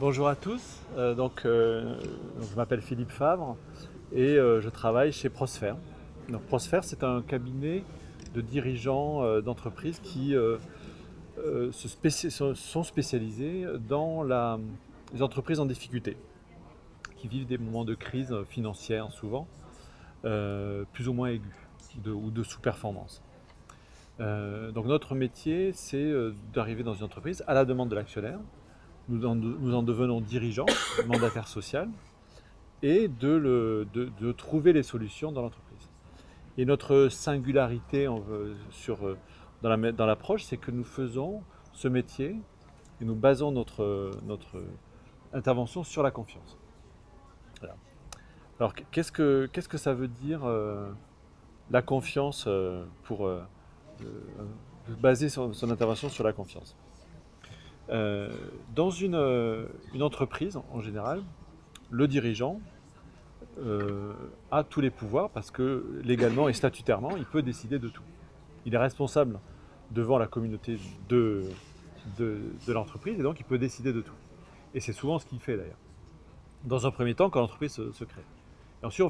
Bonjour à tous, je m'appelle Philippe Favre et je travaille chez Prosfer. Donc Prosfer, c'est un cabinet de dirigeants d'entreprises qui sont spécialisés dans les entreprises en difficulté, qui vivent des moments de crise financière souvent, plus ou moins aigus ou de sous-performance. Donc notre métier, c'est d'arriver dans une entreprise à la demande de l'actionnaire. Nous en devenons dirigeants, mandataires sociaux, et de trouver les solutions dans l'entreprise. Et notre singularité dans l'approche, c'est que nous faisons ce métier et nous basons notre intervention sur la confiance. Voilà. Alors, qu'est-ce que ça veut dire la confiance pour baser son intervention sur la confiance? Dans une entreprise, en général, le dirigeant a tous les pouvoirs parce que légalement et statutairement, il peut décider de tout. Il est responsable devant la communauté de l'entreprise et donc il peut décider de tout. Et c'est souvent ce qu'il fait d'ailleurs. Dans un premier temps, quand l'entreprise se crée. Et ensuite,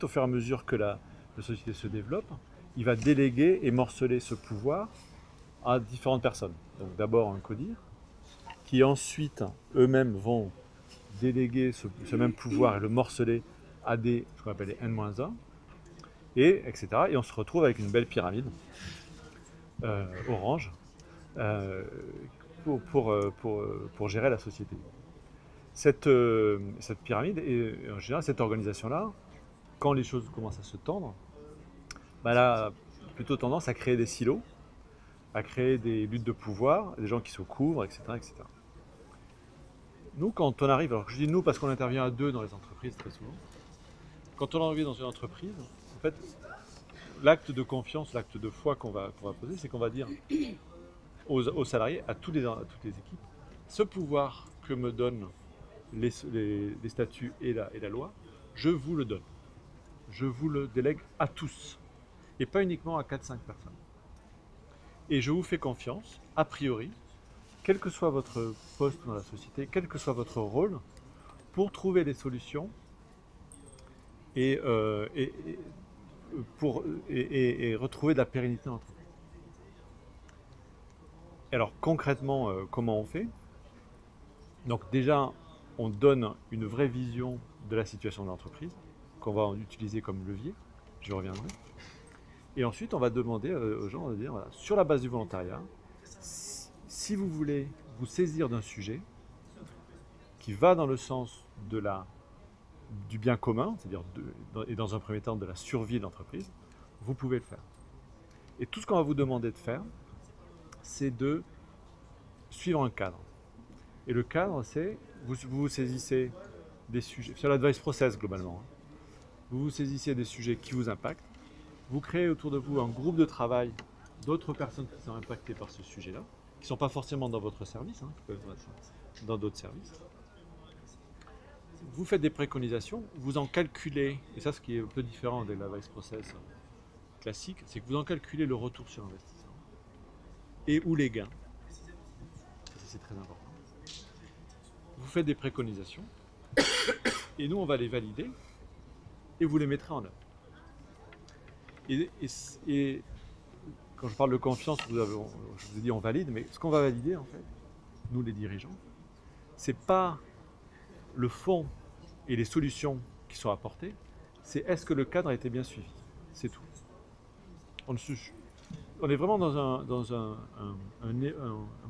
au fur et à mesure que la société se développe, il va déléguer et morceler ce pouvoir à différentes personnes. Donc d'abord un codir, qui ensuite eux-mêmes vont déléguer ce même pouvoir et le morceler à ce qu'on appelle les N-1, et etc. Et on se retrouve avec une belle pyramide orange pour gérer la société. Cette pyramide, et en général cette organisation-là, quand les choses commencent à se tendre, elle a plutôt tendance à créer des silos, à créer des luttes de pouvoir, des gens qui se couvrent, etc., etc. Nous, quand on arrive, alors je dis nous parce qu'on intervient à deux dans les entreprises très souvent, quand on arrive dans une entreprise, en fait, l'acte de confiance, l'acte de foi qu'on va poser, c'est qu'on va dire aux salariés, à toutes les équipes, ce pouvoir que me donnent les statuts et la loi, je vous le donne. Je vous le délègue à tous, et pas uniquement à 4-5 personnes. Et je vous fais confiance, a priori, quel que soit votre poste dans la société, quel que soit votre rôle, pour trouver des solutions et retrouver de la pérennité dans l'entreprise. Alors concrètement, comment on fait? Donc déjà, on donne une vraie vision de la situation de l'entreprise, qu'on va utiliser comme levier, j'y reviendrai. Et ensuite, on va demander aux gens de dire, voilà, sur la base du volontariat, si vous voulez vous saisir d'un sujet qui va dans le sens du bien commun, c'est-à-dire et dans un premier temps de la survie de l'entreprise, vous pouvez le faire. Et tout ce qu'on va vous demander de faire, c'est de suivre un cadre. Et le cadre, c'est, vous saisissez des sujets, sur l'advice process globalement, vous vous saisissez des sujets qui vous impactent, vous créez autour de vous un groupe de travail d'autres personnes qui sont impactées par ce sujet-là, qui ne sont pas forcément dans votre service, qui peuvent être dans d'autres services. Vous faites des préconisations, vous en calculez, et ça ce qui est un peu différent de l'advice process classique, c'est que vous en calculez le retour sur investissement et ou les gains. Ça c'est très important. Vous faites des préconisations et nous on va les valider et vous les mettrez en œuvre. Et quand je parle de confiance, je vous ai dit on valide, mais ce qu'on va valider en fait, nous les dirigeants, c'est pas le fond et les solutions qui sont apportées, c'est est-ce que le cadre a été bien suivi. C'est tout. On est vraiment dans un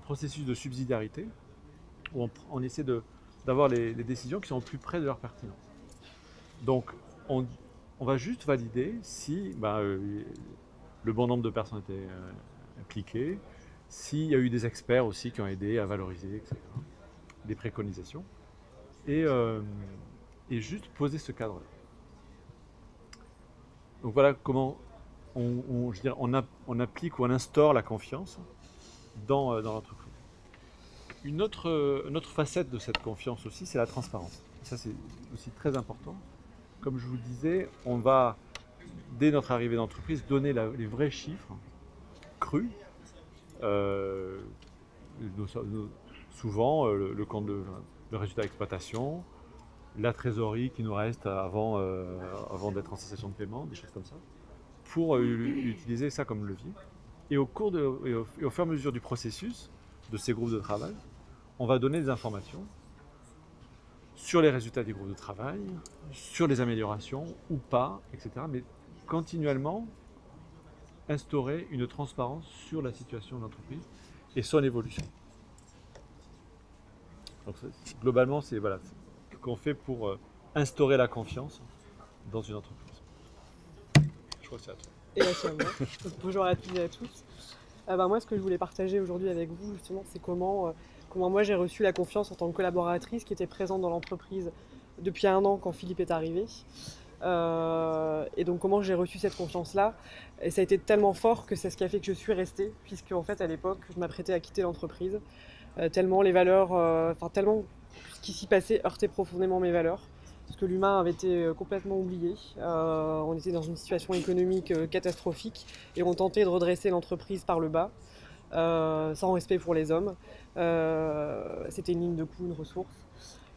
processus de subsidiarité où on essaie d'avoir les décisions qui sont au plus près de leur pertinence. Donc, on va juste valider si le bon nombre de personnes étaient impliquées, s'il y a eu des experts aussi qui ont aidé à valoriser, etc. Des préconisations. Et juste poser ce cadre-là. Donc voilà comment on applique ou on instaure la confiance dans l'entreprise. Une autre facette de cette confiance aussi, c'est la transparence. Ça, c'est aussi très important. Comme je vous le disais, on va, dès notre arrivée d'entreprise, donner les vrais chiffres crus. souvent le compte le résultat d'exploitation, la trésorerie qui nous reste avant d'être en cessation de paiement, des choses comme ça, pour utiliser ça comme levier. Et au fur et à mesure du processus de ces groupes de travail, on va donner des informations sur les résultats des groupes de travail, sur les améliorations ou pas, etc. Mais continuellement instaurer une transparence sur la situation de l'entreprise et son évolution. Donc, globalement, c'est voilà, ce qu'on fait pour instaurer la confiance dans une entreprise. Je crois que c'est à toi. Et là, c'est à moi. Bonjour à toutes et à tous. Moi, ce que je voulais partager aujourd'hui avec vous, justement, c'est comment moi j'ai reçu la confiance en tant que collaboratrice qui était présente dans l'entreprise depuis 1 an quand Philippe est arrivé. Et donc comment j'ai reçu cette confiance-là. Et ça a été tellement fort que c'est ce qui a fait que je suis restée, puisque en fait à l'époque je m'apprêtais à quitter l'entreprise, tellement les valeurs, tellement ce qui s'y passait heurtait profondément mes valeurs, parce que l'humain avait été complètement oublié. On était dans une situation économique catastrophique et on tentait de redresser l'entreprise par le bas, sans respect pour les hommes. C'était une ligne de coût, une ressource.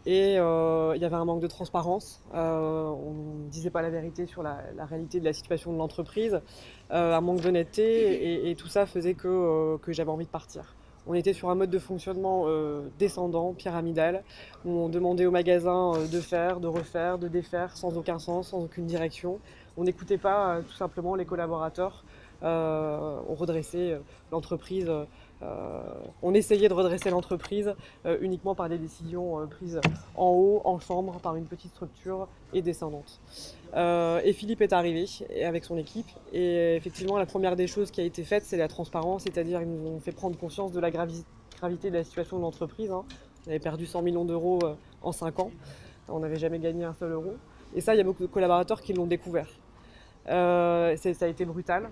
Et il y avait un manque de transparence, on ne disait pas la vérité sur la réalité de la situation de l'entreprise, un manque d'honnêteté et tout ça faisait que j'avais envie de partir. On était sur un mode de fonctionnement descendant, pyramidal, où on demandait au magasin de faire, de refaire, de défaire sans aucun sens, sans aucune direction. On n'écoutait pas tout simplement les collaborateurs, on redressait l'entreprise. On essayait de redresser l'entreprise uniquement par des décisions prises en haut, en chambre, par une petite structure et descendante. Et Philippe est arrivé avec son équipe et effectivement la première des choses qui a été faite c'est la transparence, c'est-à-dire ils nous ont fait prendre conscience de la gravité de la situation de l'entreprise. On avait perdu 100 millions d'euros en 5 ans, on n'avait jamais gagné un seul euro. Et ça, il y a beaucoup de collaborateurs qui l'ont découvert. Ça a été brutal.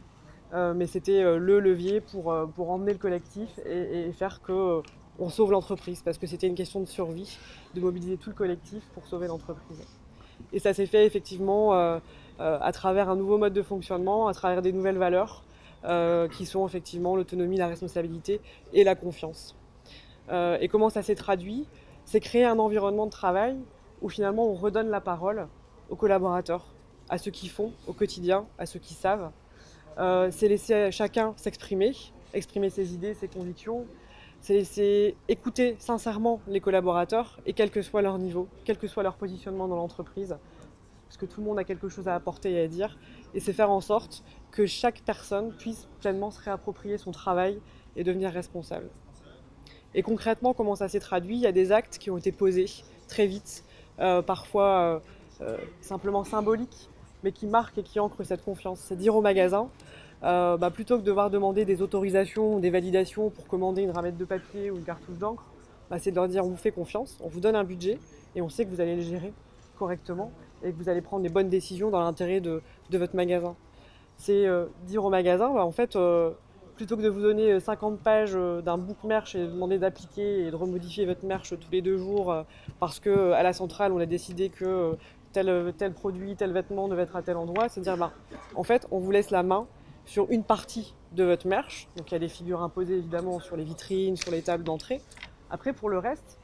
Mais c'était le levier pour emmener le collectif et faire qu'on sauve l'entreprise, parce que c'était une question de survie, de mobiliser tout le collectif pour sauver l'entreprise. Et ça s'est fait effectivement à travers un nouveau mode de fonctionnement, à travers des nouvelles valeurs qui sont effectivement l'autonomie, la responsabilité et la confiance. Et comment ça s'est traduit? C'est créer un environnement de travail où finalement on redonne la parole aux collaborateurs, à ceux qui font au quotidien, à ceux qui savent. C'est laisser chacun s'exprimer, exprimer ses idées, ses convictions. C'est laisser écouter sincèrement les collaborateurs et quel que soit leur niveau, quel que soit leur positionnement dans l'entreprise, parce que tout le monde a quelque chose à apporter et à dire, et c'est faire en sorte que chaque personne puisse pleinement se réapproprier son travail et devenir responsable. Et concrètement, comment ça s'est traduit? Il y a des actes qui ont été posés très vite, parfois simplement symboliques, mais qui marquent et qui ancrent cette confiance. C'est dire au magasin, plutôt que de devoir demander des autorisations, des validations pour commander une ramette de papier ou une cartouche d'encre, c'est de leur dire on vous fait confiance, on vous donne un budget et on sait que vous allez le gérer correctement et que vous allez prendre les bonnes décisions dans l'intérêt de votre magasin. C'est dire au magasin, en fait, plutôt que de vous donner 50 pages d'un book merch et de demander d'appliquer et de remodifier votre merch tous les 2 jours parce qu'à la centrale on a décidé que tel produit, tel vêtement devait être à tel endroit, c'est dire en fait on vous laisse la main sur une partie de votre merch, donc il y a des figures imposées évidemment sur les vitrines, sur les tables d'entrée. Après pour le reste,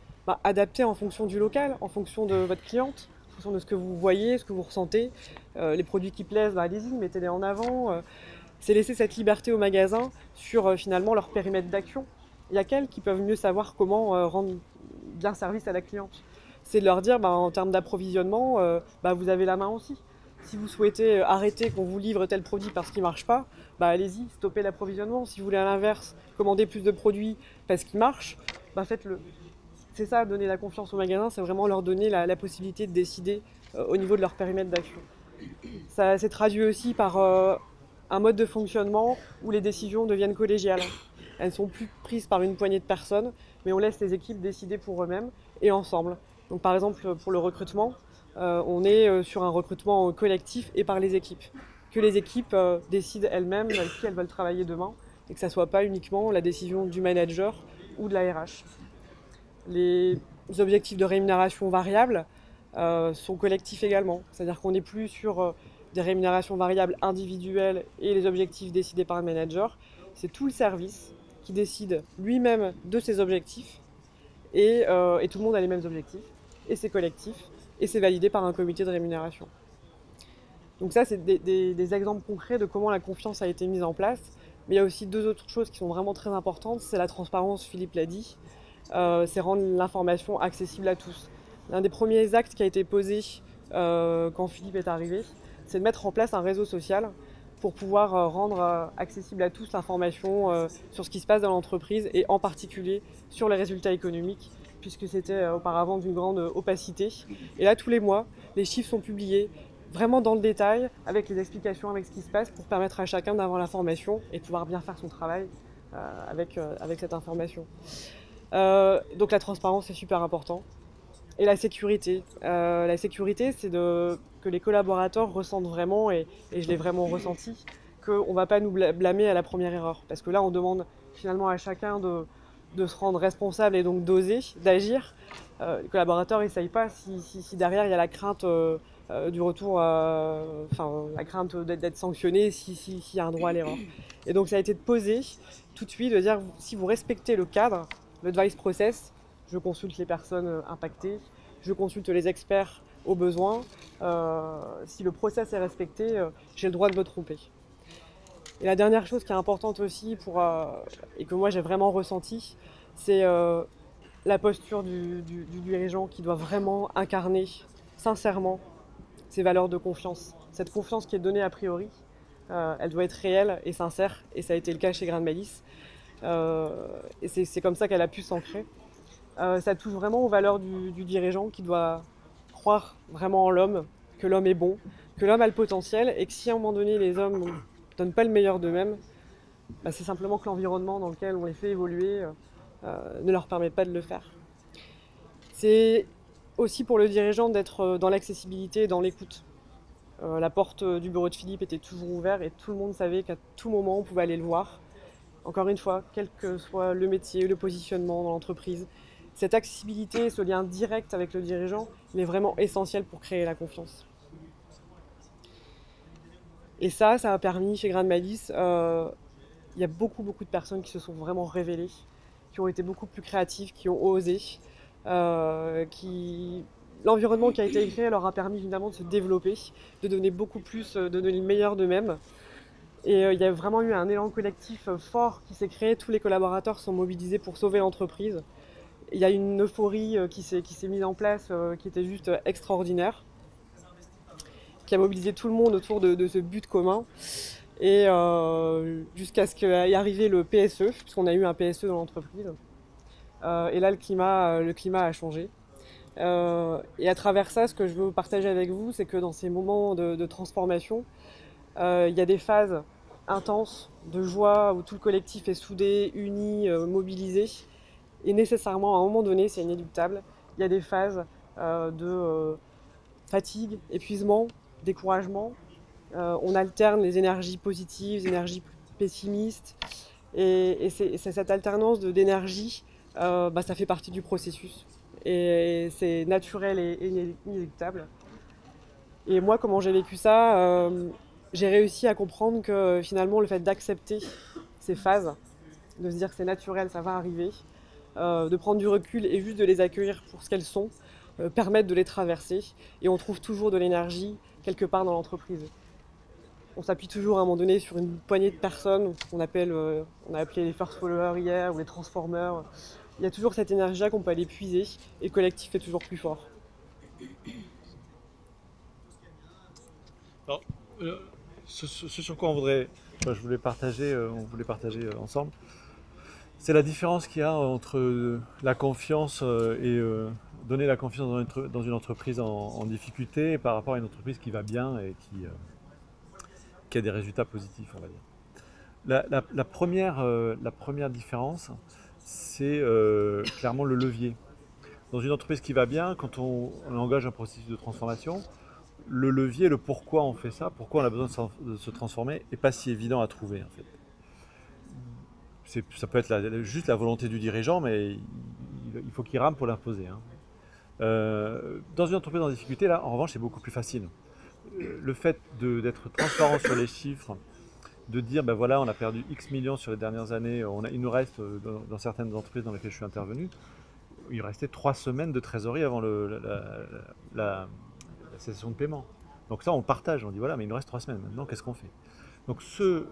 adaptez en fonction du local, en fonction de votre cliente, en fonction de ce que vous voyez, ce que vous ressentez, les produits qui plaisent, allez-y, mettez-les en avant. C'est laisser cette liberté au magasin sur finalement leur périmètre d'action. Il y a qu'elles qui peuvent mieux savoir comment rendre bien service à la cliente. C'est de leur dire en termes d'approvisionnement, vous avez la main aussi. Si vous souhaitez arrêter qu'on vous livre tel produit parce qu'il ne marche pas, allez-y, stoppez l'approvisionnement. Si vous voulez à l'inverse, commander plus de produits parce qu'il marche, faites-le. C'est ça, donner la confiance au magasin, c'est vraiment leur donner la possibilité de décider au niveau de leur périmètre d'action. Ça s'est traduit aussi par un mode de fonctionnement où les décisions deviennent collégiales. Elles ne sont plus prises par une poignée de personnes, mais on laisse les équipes décider pour eux-mêmes et ensemble. Donc par exemple pour le recrutement, on est sur un recrutement collectif et par les équipes. Que les équipes décident elles-mêmes avec qui elles veulent travailler demain et que ça ne soit pas uniquement la décision du manager ou de la RH. Les objectifs de rémunération variable sont collectifs également. C'est-à-dire qu'on n'est plus sur des rémunérations variables individuelles et les objectifs décidés par le manager. C'est tout le service qui décide lui-même de ses objectifs et tout le monde a les mêmes objectifs, et c'est collectif, et c'est validé par un comité de rémunération. Donc ça, c'est des exemples concrets de comment la confiance a été mise en place. Mais il y a aussi deux autres choses qui sont vraiment très importantes. C'est la transparence, Philippe l'a dit. C'est rendre l'information accessible à tous. L'un des premiers actes qui a été posé quand Philippe est arrivé, c'est de mettre en place un réseau social pour pouvoir rendre accessible à tous l'information sur ce qui se passe dans l'entreprise et en particulier sur les résultats économiques, puisque c'était auparavant d'une grande opacité. Et là, tous les mois, les chiffres sont publiés vraiment dans le détail, avec les explications, avec ce qui se passe, pour permettre à chacun d'avoir l'information et de pouvoir bien faire son travail avec cette information. Donc la transparence est super important. Et la sécurité. C'est que les collaborateurs ressentent vraiment, et je l'ai vraiment ressenti, qu'on ne va pas nous blâmer à la première erreur. Parce que là, on demande finalement à chacun de se rendre responsable et donc d'oser, d'agir. Les collaborateurs n'essayent pas si derrière il y a la crainte du retour, la crainte d'être sanctionné s'il y a un droit à l'erreur. Et donc ça a été de poser tout de suite, de dire si vous respectez le cadre, l'advice process, je consulte les personnes impactées, je consulte les experts au besoin. Si le process est respecté, j'ai le droit de me tromper. Et la dernière chose qui est importante aussi et que moi j'ai vraiment ressenti, c'est la posture du dirigeant qui doit vraiment incarner sincèrement ces valeurs de confiance. Cette confiance qui est donnée a priori, elle doit être réelle et sincère, et ça a été le cas chez Grain de Malice. Et c'est comme ça qu'elle a pu s'ancrer. Ça touche vraiment aux valeurs du dirigeant qui doit croire vraiment en l'homme, que l'homme est bon, que l'homme a le potentiel, et que si à un moment donné les hommes ne donnent pas le meilleur d'eux-mêmes, c'est simplement que l'environnement dans lequel on les fait évoluer ne leur permet pas de le faire. C'est aussi pour le dirigeant d'être dans l'accessibilité et dans l'écoute. La porte du bureau de Philippe était toujours ouverte et tout le monde savait qu'à tout moment on pouvait aller le voir. Encore une fois, quel que soit le métier, le positionnement dans l'entreprise, cette accessibilité, ce lien direct avec le dirigeant, il est vraiment essentiel pour créer la confiance. Et ça a permis chez Grain de Malice, il y a beaucoup de personnes qui se sont vraiment révélées, qui ont été beaucoup plus créatives, qui ont osé, l'environnement qui a été créé leur a permis évidemment de se développer, de donner beaucoup plus, de donner le meilleur d'eux-mêmes. Et il y a vraiment eu un élan collectif fort qui s'est créé, tous les collaborateurs sont mobilisés pour sauver l'entreprise. Il y a une euphorie qui s'est mise en place, qui était juste extraordinaire, qui a mobilisé tout le monde autour de ce but commun. Et jusqu'à ce qu'ait arrivé le PSE, puisqu'on a eu un PSE dans l'entreprise. Et là, le climat a changé. Et à travers ça, ce que je veux partager avec vous, c'est que dans ces moments de transformation, il y a des phases intenses de joie où tout le collectif est soudé, uni, mobilisé. Et nécessairement, à un moment donné, c'est inéluctable, il y a des phases de fatigue, épuisement, découragement. On alterne les énergies positives, les énergies pessimistes. Et c'est cette alternance d'énergie, ça fait partie du processus. Et c'est naturel et inéluctable. Et moi, comment j'ai vécu ça, j'ai réussi à comprendre que finalement, le fait d'accepter ces phases, de se dire que c'est naturel, ça va arriver, de prendre du recul et juste de les accueillir pour ce qu'elles sont, permettent de les traverser. Et on trouve toujours de l'énergie quelque part dans l'entreprise. On s'appuie toujours à un moment donné sur une poignée de personnes on a appelé les first followers hier, ou les transformers. Il y a toujours cette énergie-là qu'on peut aller puiser, et le collectif est toujours plus fort. Alors, ce sur quoi on voulait partager ensemble, c'est la différence qu'il y a entre la confiance et donner la confiance dans une entreprise en difficulté par rapport à une entreprise qui va bien et qui a des résultats positifs, on va dire. La première différence, c'est clairement le levier. Dans une entreprise qui va bien, quand on engage un processus de transformation, le levier, le pourquoi on fait ça, pourquoi on a besoin de se transformer, n'est pas si évident à trouver en fait. Ça peut être juste la volonté du dirigeant, mais il faut qu'il rame pour l'imposer. Dans une entreprise en difficulté, là, en revanche, c'est beaucoup plus facile. Le fait d'être transparent sur les chiffres, de dire ben voilà, on a perdu X millions sur les dernières années, il nous reste dans certaines entreprises dans lesquelles je suis intervenu, il restait 3 semaines de trésorerie avant la cessation de paiement. Donc ça, on partage, on dit voilà, mais il nous reste 3 semaines maintenant, qu'est-ce qu'on fait? Donc ce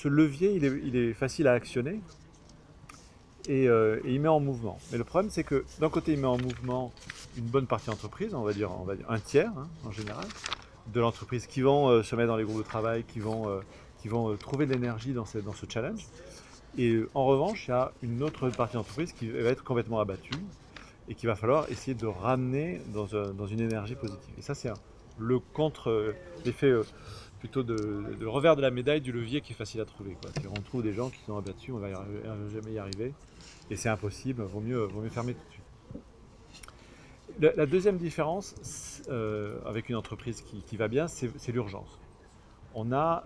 levier, il est facile à actionner et il met en mouvement. Mais le problème, c'est que d'un côté, il met en mouvement une bonne partie d'entreprise, on va dire un tiers hein, en général, de l'entreprise qui vont se mettre dans les groupes de travail, qui vont trouver de l'énergie dans ce challenge. Et en revanche, il y a une autre partie d'entreprise qui va être complètement abattue et qu'il va falloir essayer de ramener dans une énergie positive. Et ça, c'est le contre, l'effet plutôt le revers de la médaille du levier qui est facile à trouver. On trouve des gens qui sont abattus, on va jamais y arriver, et c'est impossible, vaut mieux fermer tout de suite. La deuxième différence avec une entreprise qui va bien, c'est l'urgence. On a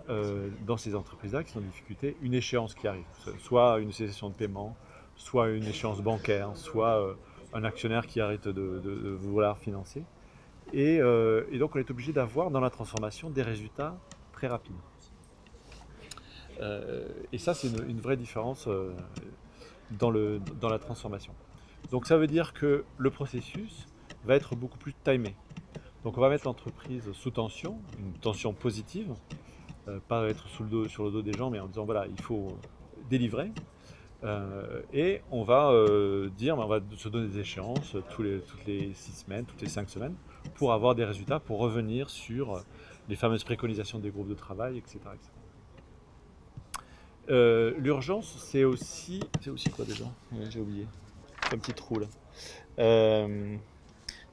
dans ces entreprises-là qui sont en difficulté une échéance qui arrive, soit une cessation de paiement, soit une échéance bancaire, soit un actionnaire qui arrête de vouloir financer. Et donc on est obligé d'avoir dans la transformation des résultats très rapides. Et ça c'est une vraie différence dans la transformation. Donc ça veut dire que le processus va être beaucoup plus timé. Donc on va mettre l'entreprise sous tension, une tension positive, pas être sur le dos des gens, mais en disant voilà, il faut délivrer. Et on va dire, on va se donner des échéances toutes les 6 semaines, toutes les 5 semaines, pour avoir des résultats, pour revenir sur les fameuses préconisations des groupes de travail, etc. L'urgence, c'est aussi quoi déjà? J'ai oublié. Un petit trou là.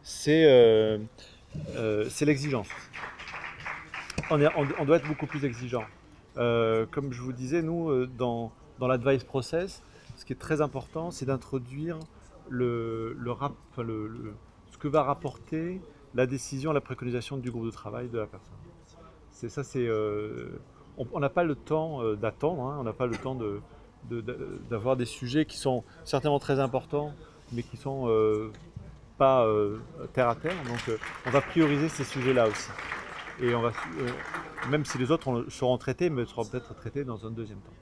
C'est l'exigence. On doit être beaucoup plus exigeant. Comme je vous disais, nous, dans l'advice process, ce qui est très important, c'est d'introduire ce que va rapporter la décision, la préconisation du groupe de travail de la personne. On n'a pas le temps d'attendre, hein, on n'a pas le temps d'avoir des sujets qui sont certainement très importants, mais qui sont pas terre à terre. Donc on va prioriser ces sujets-là aussi. Et même si les autres seront traités, mais seront peut-être traités dans un deuxième temps.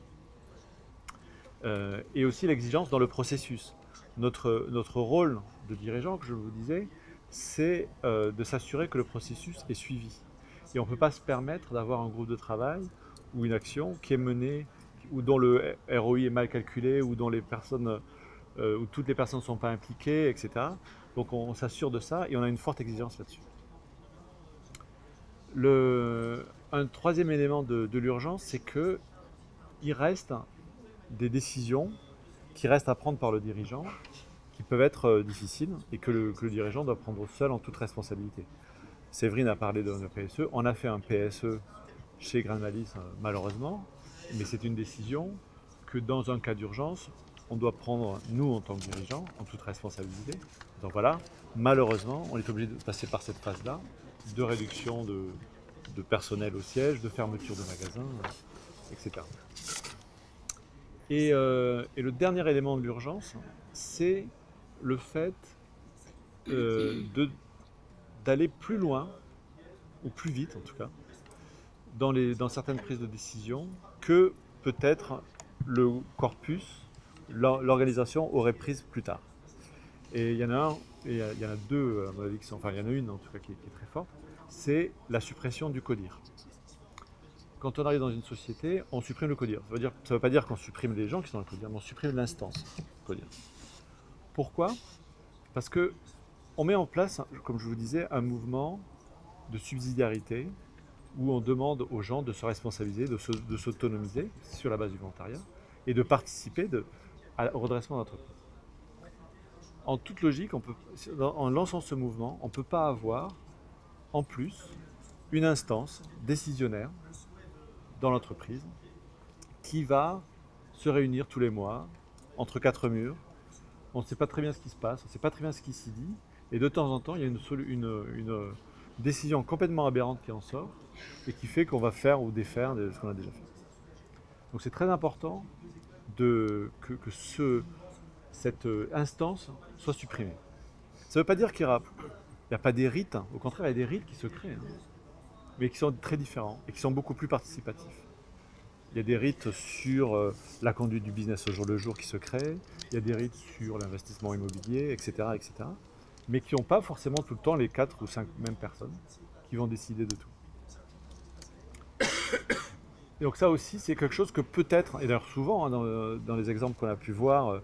Et aussi l'exigence dans le processus. Notre rôle de dirigeant, que je vous disais, c'est de s'assurer que le processus est suivi. Et on ne peut pas se permettre d'avoir un groupe de travail ou une action qui est menée, ou dont le ROI est mal calculé, ou dont où toutes les personnes ne sont pas impliquées, etc. Donc on s'assure de ça et on a une forte exigence là-dessus. Un troisième élément de l'urgence, c'est qu'il reste des décisions qui restent à prendre par le dirigeant, qui peuvent être difficiles et que le dirigeant doit prendre seul en toute responsabilité. Séverine a parlé de PSE, on a fait un PSE chez Granmalis malheureusement, mais c'est une décision que dans un cas d'urgence, on doit prendre nous en tant que dirigeant en toute responsabilité. Donc voilà, malheureusement, on est obligé de passer par cette phase-là, de réduction de personnel au siège, de fermeture de magasins, etc. Et le dernier élément de l'urgence, c'est le fait d'aller plus loin, ou plus vite en tout cas, dans certaines prises de décision que peut-être le corpus, l'organisation aurait prise plus tard. Et il y en a il y en a deux, à mon avis, il y en a une en tout cas qui est très forte, c'est la suppression du CODIR. Quand on arrive dans une société, on supprime le CODIR. Ça ne veut pas dire qu'on supprime les gens qui sont dans le CODIR, mais on supprime l'instance CODIR. Pourquoi? Parce qu'on met en place, comme je vous disais, un mouvement de subsidiarité où on demande aux gens de se responsabiliser, de s'autonomiser sur la base du volontariat et de participer au redressement de l'entreprise. En toute logique, en lançant ce mouvement, on ne peut pas avoir en plus une instance décisionnaire dans l'entreprise qui va se réunir tous les mois entre quatre murs. On ne sait pas très bien ce qui se passe, on ne sait pas très bien ce qui s'y dit, et de temps en temps, il y a une décision complètement aberrante qui en sort et qui fait qu'on va faire ou défaire ce qu'on a déjà fait. Donc c'est très important que cette instance soit supprimée. Ça ne veut pas dire qu'il n'y a pas des rites, au contraire, il y a des rites qui se créent, mais qui sont très différents et qui sont beaucoup plus participatifs. Il y a des rites sur la conduite du business au jour le jour qui se créent, il y a des rites sur l'investissement immobilier, etc., etc., mais qui n'ont pas forcément tout le temps les 4 ou 5 mêmes personnes qui vont décider de tout. Et donc ça aussi, c'est quelque chose que peut-être, et d'ailleurs souvent, hein, dans les exemples qu'on a pu voir,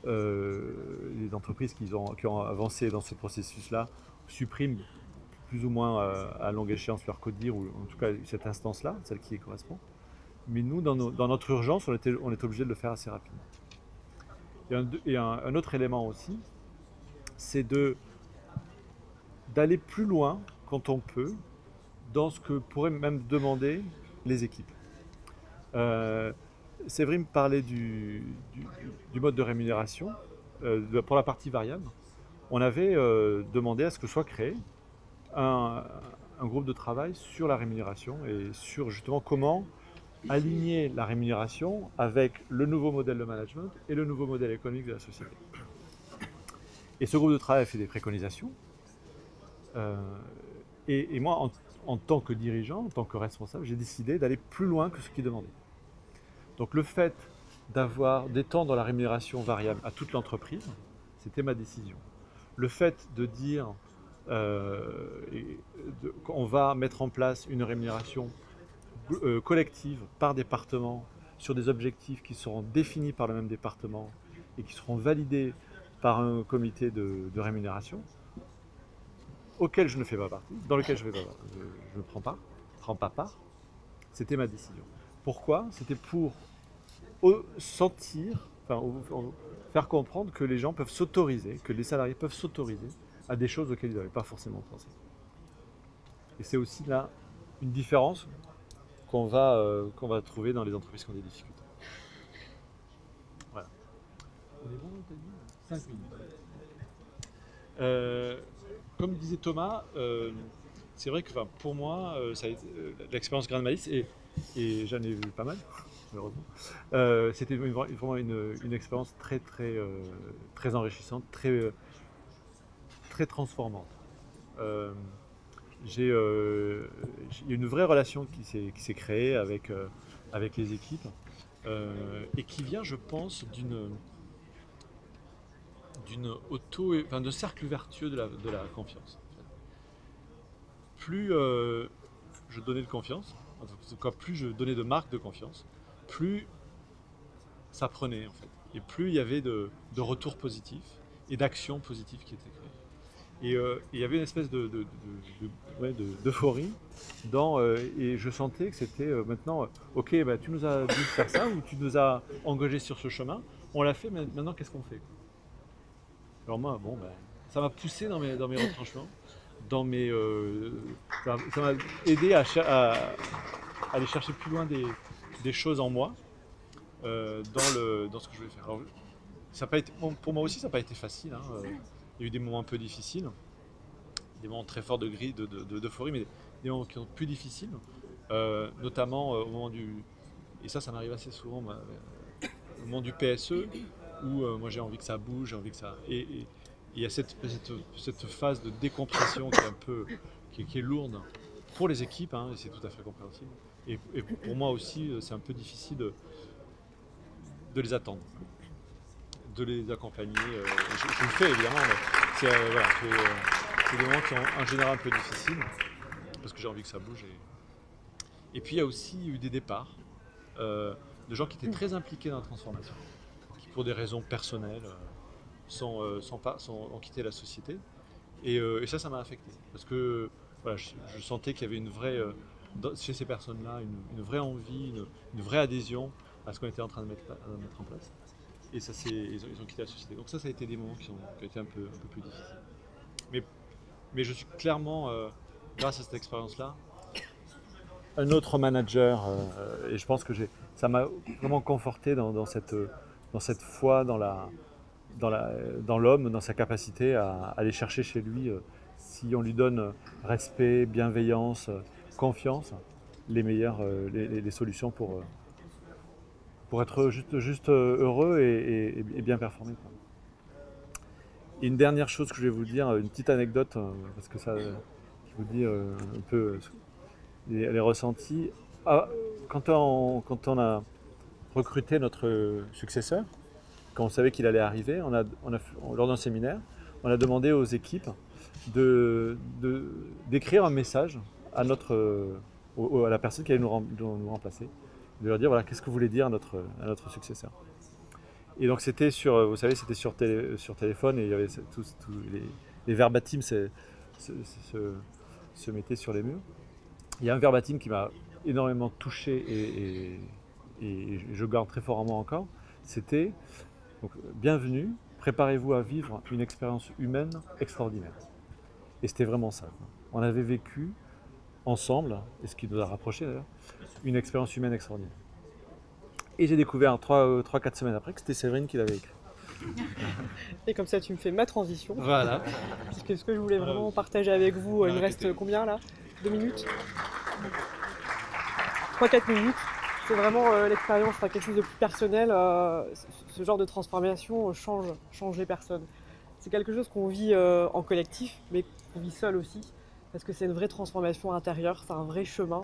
les entreprises qui ont avancé dans ce processus-là suppriment plus ou moins à longue échéance leur code dire, ou en tout cas cette instance-là, celle qui y correspond. Mais nous, dans notre urgence, on est obligé de le faire assez rapidement. Et un autre élément aussi, c'est d'aller plus loin quand on peut dans ce que pourraient même demander les équipes. Séverine parlait du mode de rémunération. Pour la partie variable, on avait demandé à ce que soit créé un groupe de travail sur la rémunération et sur justement comment aligner la rémunération avec le nouveau modèle de management et le nouveau modèle économique de la société. Et ce groupe de travail a fait des préconisations. Et moi, en tant que dirigeant, en tant que responsable, j'ai décidé d'aller plus loin que ce qui est demandé. Donc le fait d'étendre la rémunération variable à toute l'entreprise, c'était ma décision. Le fait de dire qu'on va mettre en place une rémunération collective par département sur des objectifs qui seront définis par le même département et qui seront validés par un comité de rémunération auquel je ne fais pas partie, dans lequel je ne prends pas part, c'était ma décision. Pourquoi? C'était pour faire comprendre que les gens peuvent s'autoriser, que les salariés peuvent s'autoriser à des choses auxquelles ils n'avaient pas forcément pensé. Et c'est aussi là une différence qu'on va trouver dans les entreprises qui ont des difficultés. Voilà. On est bon, t'as dit 5 minutes. Comme disait Thomas, c'est vrai que pour moi, l'expérience Grain de Maïs, et j'en ai vu pas mal, malheureusement, c'était vraiment une expérience très enrichissante, très transformante. Il y a une vraie relation qui s'est créée avec les équipes et qui vient, je pense, d'un cercle vertueux de la confiance. Plus je donnais de confiance, en tout cas plus je donnais de marques de confiance, plus ça prenait en fait. Et plus il y avait de retours positifs et d'actions positives qui étaient créées. Et il y avait une espèce d'euphorie et je sentais que c'était maintenant, ok, tu nous as dit de faire ça ou tu nous as engagés sur ce chemin, on l'a fait, maintenant qu'est-ce qu'on fait? Alors moi, ça m'a poussé dans mes retranchements, ça m'a aidé à aller chercher plus loin des choses en moi dans ce que je voulais faire. Alors, ça a pas été, pour moi aussi, ça n'a pas été facile. Hein. Il y a eu des moments un peu difficiles, des moments très forts d'euphorie, mais des moments qui sont plus difficiles, notamment au moment et ça m'arrive assez souvent, au moment du PSE, où moi j'ai envie que ça bouge, j'ai envie que ça... Et il y a cette phase de décompression qui est lourde pour les équipes, hein, et c'est tout à fait compréhensible. Et pour moi aussi, c'est un peu difficile de les attendre, de les accompagner. Je le fais évidemment, mais c'est des moments qui sont en général un peu difficiles, parce que j'ai envie que ça bouge. Et puis il y a aussi eu des départs de gens qui étaient très impliqués dans la transformation, qui pour des raisons personnelles ont quitté la société. Et ça m'a affecté, parce que voilà, je sentais qu'il y avait une vraie, chez ces personnes-là, une vraie envie, une vraie adhésion à ce qu'on était en train de mettre en place. Et ça, ils ont quitté la société. Donc ça a été des moments qui ont été un peu plus difficiles. Mais je suis clairement, grâce à cette expérience-là, un autre manager, et je pense que ça m'a vraiment conforté dans cette foi dans l'homme, dans sa capacité à aller chercher chez lui, si on lui donne respect, bienveillance, confiance, les solutions pour être juste heureux et bien performer. Et une dernière chose que je vais vous dire, une petite anecdote, parce que ça, je vous dis un peu les ressentis. ah, quand on a recruté notre successeur, quand on savait qu'il allait arriver, lors d'un séminaire, on a demandé aux équipes d'écrire un message à, à la personne qui allait nous remplacer, de leur dire voilà, qu'est-ce que vous voulez dire à notre successeur. Et donc c'était sur, vous savez, c'était sur téléphone et il y avait tous les verbatim se mettaient sur les murs. Il y a un verbatim qui m'a énormément touché et je garde très fort en moi encore. C'était donc, bienvenue, préparez-vous à vivre une expérience humaine extraordinaire. Et c'était vraiment ça. On avait vécu ensemble, et ce qui nous a rapprochés d'ailleurs, une expérience humaine extraordinaire. Et j'ai découvert 3-4 semaines après que c'était Séverine qui l'avait écrit. Et comme ça, tu me fais ma transition. Voilà. Puisque ce que je voulais vraiment partager avec vous, il me reste combien là 2 minutes 3-4 minutes. C'est vraiment l'expérience, enfin, quelque chose de plus personnel. Ce genre de transformation change les personnes. C'est quelque chose qu'on vit en collectif, mais qu'on vit seul aussi. Parce que c'est une vraie transformation intérieure, c'est un vrai chemin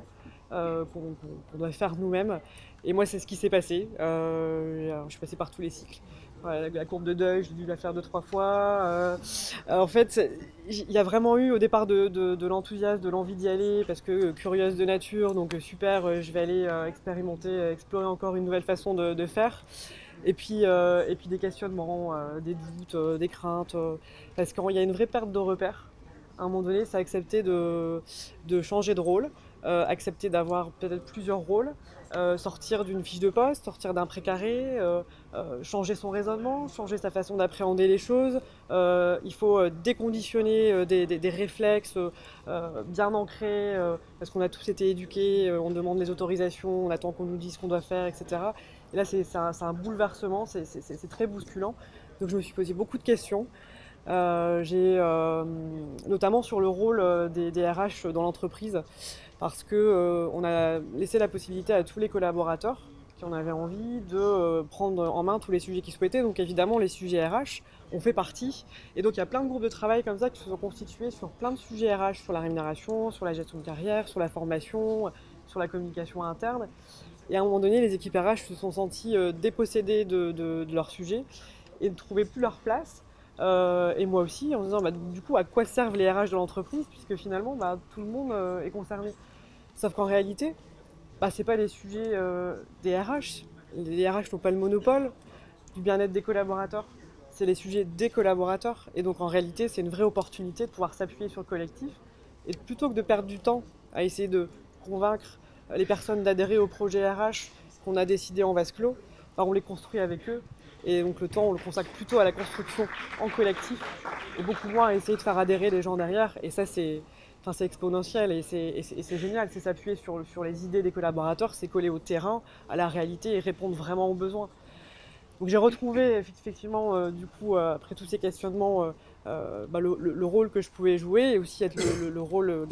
qu'on doit faire nous-mêmes. Et moi, c'est ce qui s'est passé. Je suis passée par tous les cycles. Voilà, la courbe de deuil, j'ai dû la faire 2-3 fois. En fait, il y a vraiment eu au départ de l'enthousiasme, de l'envie d'y aller, parce que curieuse de nature, donc super, je vais aller expérimenter, explorer encore une nouvelle façon de faire. Et puis des questionnements, des doutes, des craintes, parce qu'il y a une vraie perte de repères. À un moment donné, c'est accepter de changer de rôle, accepter d'avoir peut-être plusieurs rôles, sortir d'une fiche de poste, sortir d'un précaré, changer son raisonnement, changer sa façon d'appréhender les choses. Il faut déconditionner des réflexes bien ancrés, parce qu'on a tous été éduqués, on demande les autorisations, on attend qu'on nous dise ce qu'on doit faire, etc. Et là, c'est un bouleversement, c'est très bousculant. Donc je me suis posé beaucoup de questions. Notamment sur le rôle des RH dans l'entreprise, parce que on a laissé la possibilité à tous les collaborateurs qui en avaient envie de prendre en main tous les sujets qu'ils souhaitaient. Donc évidemment, les sujets RH ont fait partie. Et donc il y a plein de groupes de travail comme ça qui se sont constitués sur plein de sujets RH, sur la rémunération, sur la gestion de carrière, sur la formation, sur la communication interne. Et à un moment donné, les équipes RH se sont senties dépossédées de leur sujet et ne trouvaient plus leur place. Et moi aussi, en me disant, du coup, à quoi servent les RH de l'entreprise, puisque finalement, tout le monde est concerné. Sauf qu'en réalité, c'est pas les sujets des RH. Les RH n'ont pas le monopole du bien-être des collaborateurs. C'est les sujets des collaborateurs. Et donc, en réalité, c'est une vraie opportunité de pouvoir s'appuyer sur le collectif. Et plutôt que de perdre du temps à essayer de convaincre les personnes d'adhérer au projet RH qu'on a décidé en vase clos, on les construit avec eux. Et donc le temps, on le consacre plutôt à la construction en collectif et beaucoup moins à essayer de faire adhérer les gens derrière. Et ça, c'est exponentiel et c'est génial. C'est s'appuyer sur les idées des collaborateurs, c'est coller au terrain, à la réalité et répondre vraiment aux besoins. Donc j'ai retrouvé effectivement, du coup, après tous ces questionnements, le rôle que je pouvais jouer et aussi être le rôle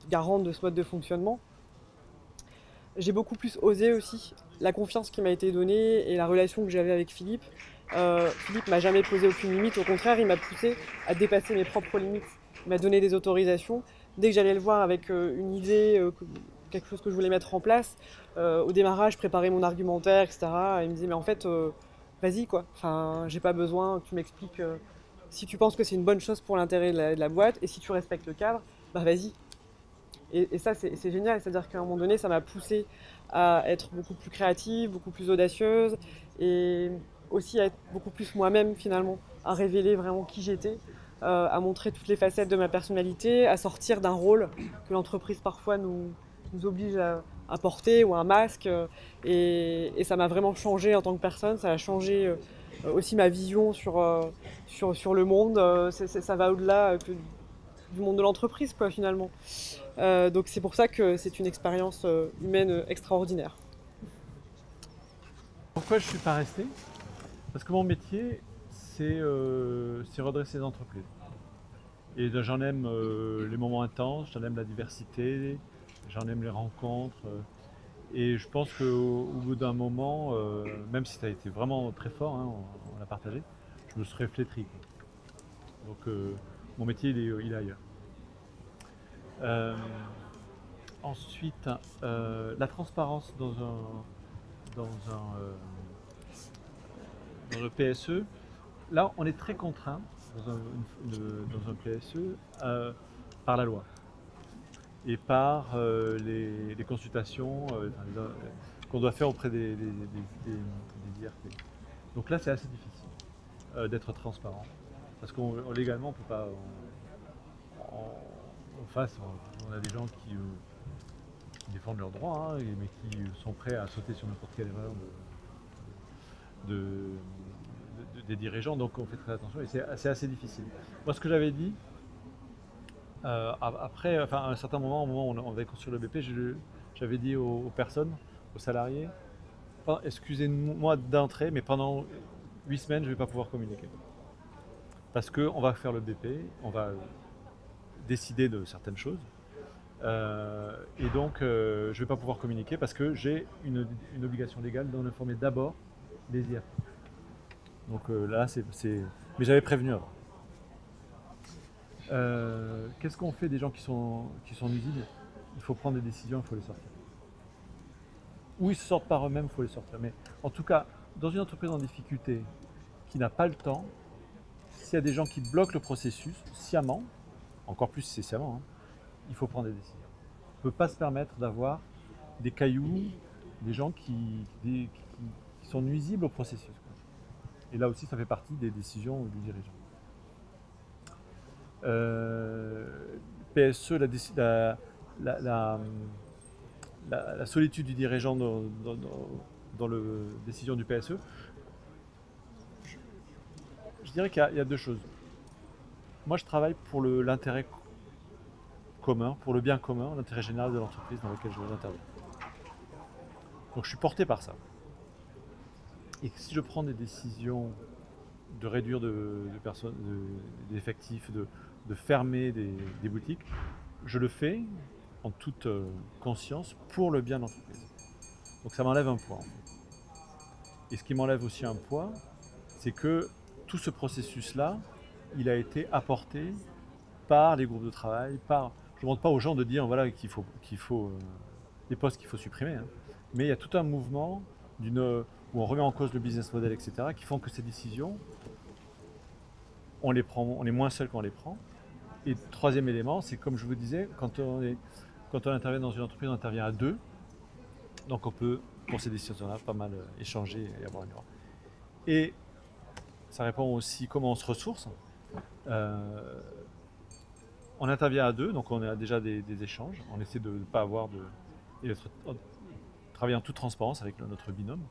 garant de ce mode de fonctionnement. J'ai beaucoup plus osé aussi. La confiance qui m'a été donnée et la relation que j'avais avec Philippe. Philippe m'a jamais posé aucune limite, au contraire, il m'a poussé à dépasser mes propres limites. Il m'a donné des autorisations. Dès que j'allais le voir avec une idée, quelque chose que je voulais mettre en place, au démarrage, préparer mon argumentaire, etc. Il me disait, mais en fait, vas-y quoi. Enfin, j'ai pas besoin que tu m'expliques si tu penses que c'est une bonne chose pour l'intérêt de la boîte et si tu respectes le cadre, vas-y. Et ça, c'est génial. C'est-à-dire qu'à un moment donné, ça m'a poussée à être beaucoup plus créative, beaucoup plus audacieuse et aussi à être beaucoup plus moi-même finalement, à révéler vraiment qui j'étais, à montrer toutes les facettes de ma personnalité, à sortir d'un rôle que l'entreprise parfois nous oblige à porter ou un masque. Et ça m'a vraiment changé en tant que personne. Ça a changé aussi ma vision sur le monde. Ça va au-delà du monde de l'entreprise, quoi, finalement. Donc c'est pour ça que c'est une expérience humaine extraordinaire. Pourquoi je ne suis pas resté? Parce que mon métier, c'est redresser les entreprises. Et j'en aime les moments intenses, j'en aime la diversité, j'en aime les rencontres. Et je pense qu'au bout d'un moment, même si ça a été vraiment très fort, hein, on l'a partagé, je me serais flétri. Donc mon métier, il est ailleurs. Ensuite, la transparence dans le PSE. Là, on est très contraint dans un PSE par la loi et par les consultations qu'on doit faire auprès des IRP. Donc là, c'est assez difficile d'être transparent parce qu'on légalement, on peut pas. En face, on a des gens qui défendent leurs droits, hein, mais qui sont prêts à sauter sur n'importe quelle erreur des dirigeants, donc on fait très attention et c'est assez difficile. Moi, ce que j'avais dit, après, à un certain moment, au moment où on avait construit le BP, j'avais dit aux personnes, aux salariés, excusez-moi d'entrée, mais pendant 8 semaines, je ne vais pas pouvoir communiquer. Parce qu'on va faire le BP, on va décider de certaines choses. Et donc, je ne vais pas pouvoir communiquer parce que j'ai une obligation légale d'en informer d'abord les IRP. Donc là, mais j'avais prévenu avant. Qu'est-ce qu'on fait des gens qui sont nuisibles? Il faut prendre des décisions, il faut les sortir. Ou ils se sortent par eux-mêmes, il faut les sortir. Mais en tout cas, dans une entreprise en difficulté qui n'a pas le temps, s'il y a des gens qui bloquent le processus sciemment, encore plus si c'est sciemment, hein, il faut prendre des décisions. On ne peut pas se permettre d'avoir des cailloux, des gens qui sont nuisibles au processus, quoi. Et là aussi, ça fait partie des décisions du dirigeant. PSE, la solitude du dirigeant dans la décision du PSE, je dirais qu'il y a deux choses. Moi, je travaille pour l'intérêt commun, pour le bien commun, l'intérêt général de l'entreprise dans laquelle je interviens. Donc je suis porté par ça. Et si je prends des décisions de réduire d'effectifs, de fermer des boutiques, je le fais en toute conscience pour le bien de l'entreprise. Donc ça m'enlève un poids. En fait. Et ce qui m'enlève aussi un poids, c'est que tout ce processus-là, il a été apporté par les groupes de travail, je ne demande pas aux gens de dire voilà, qu'il faut des postes qu'il faut supprimer, hein. Mais il y a tout un mouvement où on remet en cause le business model, etc., qui font que ces décisions, on est moins seul quand on les prend. Et troisième élément, c'est comme je vous disais, quand on intervient dans une entreprise, on intervient à deux. Donc on peut, pour ces décisions-là, pas mal échanger et avoir une voix. Et ça répond aussi comment on se ressource. On intervient à deux, donc on a déjà des échanges. On essaie de ne pas avoir et travailler en toute transparence avec notre binôme.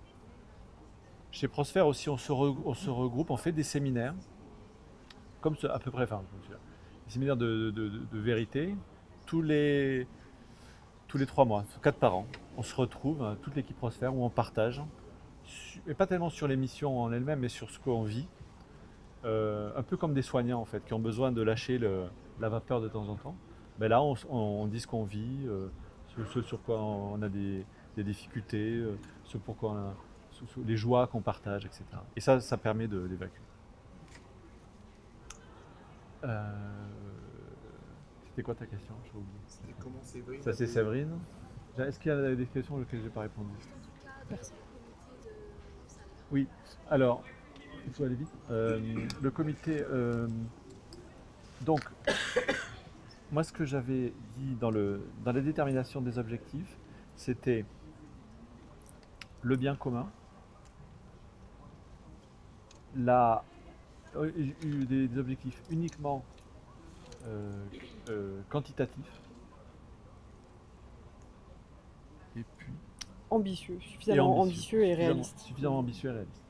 Chez Prosphère aussi, on se regroupe, on fait des séminaires, comme à peu près, des séminaires de vérité, tous les 3 mois, 4 par an. On se retrouve, toute l'équipe Prosphère, où on partage, et pas tellement sur les missions en elles-mêmes, mais sur ce qu'on vit. Un peu comme des soignants en fait, qui ont besoin de lâcher la vapeur de temps en temps. Ben là, on dit ce qu'on vit, ce sur quoi on a des difficultés, ce pourquoi on a, les joies qu'on partage, etc. Et ça permet d'évacuer. C'était quoi ta question? J'ai oublié. C'était comment Séverine? Ça c'est Séverine. Est-ce qu'il y a des questions auxquelles je n'ai pas répondu? Merci. Oui, alors, il faut aller vite. Le comité, donc, moi ce que j'avais dit dans la détermination des objectifs, c'était le bien commun, des objectifs uniquement quantitatifs, et puis suffisamment ambitieux et réaliste. Suffisamment ambitieux et réaliste.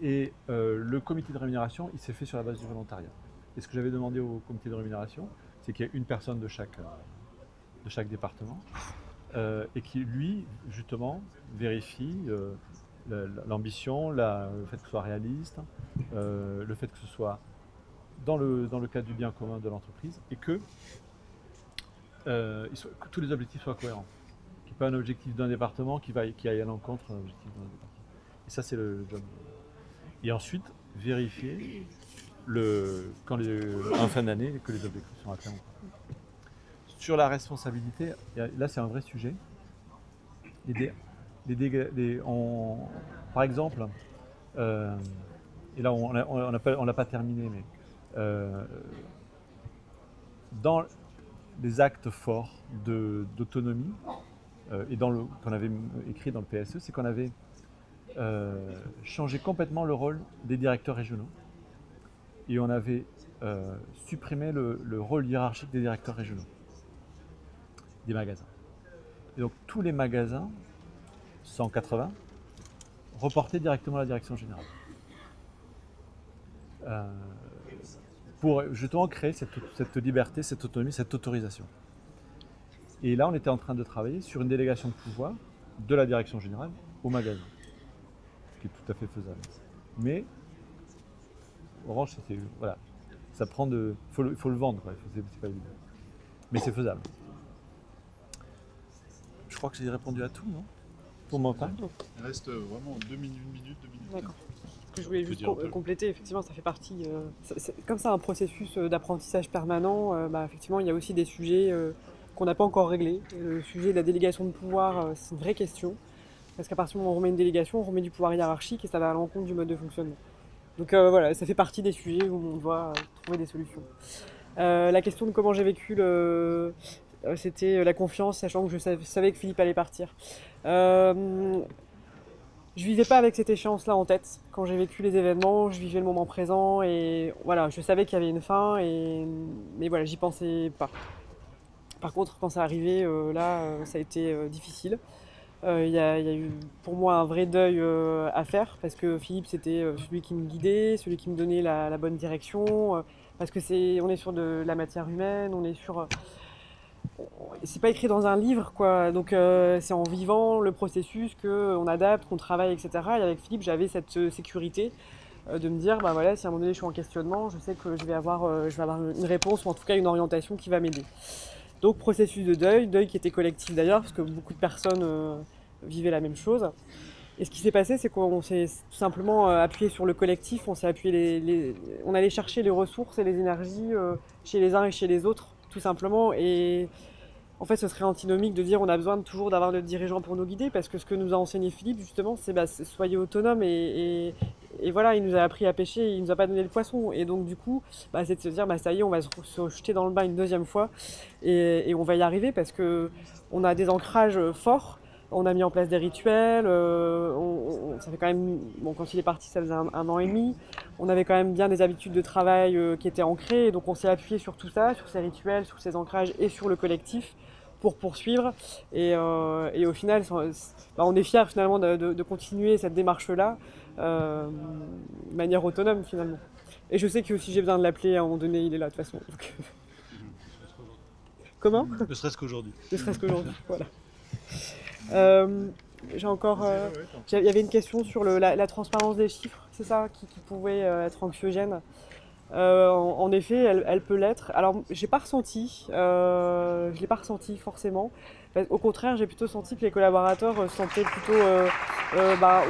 Et le comité de rémunération, il s'est fait sur la base du volontariat. Et ce que j'avais demandé au comité de rémunération, c'est qu'il y ait une personne de chaque département et qui, lui, justement, vérifie l'ambition, le fait que ce soit réaliste, le fait que ce soit dans le cadre du bien commun de l'entreprise et que tous les objectifs soient cohérents. Qu'il n'y ait pas un objectif d'un département qui aille à l'encontre d'un objectif d'un département. Et ça, c'est le job. Et ensuite, vérifier en fin d'année que les objectifs sont atteints. sur la responsabilité, là c'est un vrai sujet. Par exemple, et là on l'a pas terminé, mais dans les actes forts d'autonomie, et qu'on avait écrit dans le PSE, c'est qu'on avait changé complètement le rôle des directeurs régionaux et on avait supprimé le rôle hiérarchique des directeurs régionaux des magasins. Et donc tous les magasins, 180, reportaient directement à la direction générale. Pour justement créer cette liberté, cette autonomie, cette autorisation. Et là, on était en train de travailler sur une délégation de pouvoir de la direction générale au magasin, ce qui est tout à fait faisable. Mais Orange, voilà, ça prend faut le vendre, c'est pas évident. Mais c'est faisable. Je crois que j'ai répondu à tout, non? Pour mon temps. Il reste vraiment 2 minutes, 2 minutes. D'accord. Je voulais juste compléter, effectivement, ça fait partie, comme ça, un processus d'apprentissage permanent. Effectivement, il y a aussi des sujets qu'on n'a pas encore réglés. Le sujet de la délégation de pouvoir, c'est une vraie question, parce qu'à partir du moment où on remet une délégation, on remet du pouvoir hiérarchique et ça va à l'encontre du mode de fonctionnement. Donc voilà, ça fait partie des sujets où on doit trouver des solutions. La question de comment j'ai vécu c'était la confiance, sachant que je savais que Philippe allait partir. Je vivais pas avec cette échéance-là en tête. Quand j'ai vécu les événements, je vivais le moment présent et voilà, je savais qu'il y avait une fin, mais voilà, j'y pensais pas. Par contre, quand ça arrivait, ça a été difficile. Il y a eu pour moi un vrai deuil à faire parce que Philippe c'était celui qui me guidait, celui qui me donnait la bonne direction, parce que on est sur de la matière humaine, on est sur c'est pas écrit dans un livre, quoi. Donc c'est en vivant le processus qu'on adapte, qu'on travaille, etc. Et avec Philippe, j'avais cette sécurité de me dire, voilà, si à un moment donné je suis en questionnement, je sais que je vais avoir une réponse ou en tout cas une orientation qui va m'aider. Donc processus de deuil qui était collectif d'ailleurs, parce que beaucoup de personnes vivaient la même chose. Et ce qui s'est passé, c'est qu'on s'est tout simplement appuyé sur le collectif, on allait chercher les ressources et les énergies chez les uns et chez les autres, tout simplement. Et en fait, ce serait antinomique de dire on a besoin toujours d'avoir notre dirigeant pour nous guider, parce que ce que nous a enseigné Philippe, justement, c'est soyez autonome et voilà, il nous a appris à pêcher, il nous a pas donné le poisson. Et donc, du coup, c'est de se dire ça y est, on va se jeter dans le bain une deuxième fois et on va y arriver parce que on a des ancrages forts. On a mis en place des rituels, ça fait quand même, quand il est parti ça faisait un an et demi, on avait quand même bien des habitudes de travail qui étaient ancrées, et donc on s'est appuyé sur tout ça, sur ces rituels, sur ces ancrages et sur le collectif pour poursuivre, et au final on est fiers finalement de continuer cette démarche-là de manière autonome finalement. Et je sais que si j'ai besoin de l'appeler à un moment donné, il est là de toute façon. Donc... Comment ? Ne serait-ce qu'aujourd'hui. Ne serait-ce qu'aujourd'hui, voilà. J'ai encore. Il y avait une question sur la transparence des chiffres, c'est ça, qui pouvait être anxiogène. En effet, elle peut l'être. Alors, je l'ai pas ressenti forcément. Au contraire, j'ai plutôt senti que les collaborateurs se sentaient plutôt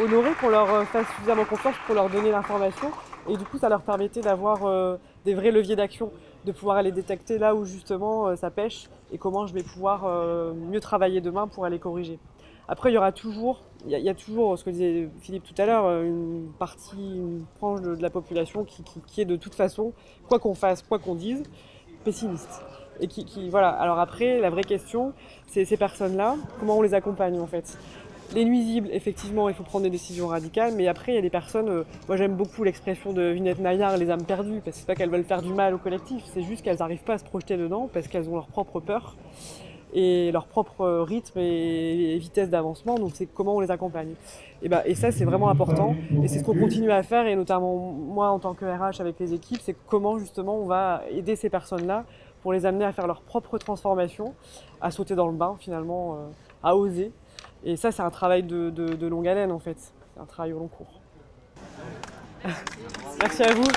honorés qu'on leur fasse suffisamment confiance pour leur donner l'information. Et du coup, ça leur permettait d'avoir des vrais leviers d'action, de pouvoir aller détecter là où justement ça pêche et comment je vais pouvoir mieux travailler demain pour aller corriger. Après, il y a toujours, ce que disait Philippe tout à l'heure, une branche de la population qui est de toute façon, quoi qu'on fasse, quoi qu'on dise, pessimiste. Et voilà. Alors après, la vraie question, c'est ces personnes-là, comment on les accompagne en fait. Les nuisibles, effectivement, il faut prendre des décisions radicales, mais après, il y a des personnes... moi, j'aime beaucoup l'expression de Vinette Maillard, les âmes perdues, parce que c'est pas qu'elles veulent faire du mal au collectif, c'est juste qu'elles n'arrivent pas à se projeter dedans, parce qu'elles ont leur propre peur, et leur propre rythme et vitesse d'avancement, donc c'est comment on les accompagne. Et ça, c'est vraiment important, et c'est ce qu'on continue à faire, et notamment moi, en tant que RH avec les équipes, c'est comment, justement, on va aider ces personnes-là pour les amener à faire leur propre transformation, à sauter dans le bain, finalement, à oser. Et ça, c'est un travail de longue haleine en fait. C'est un travail au long cours. Merci à vous.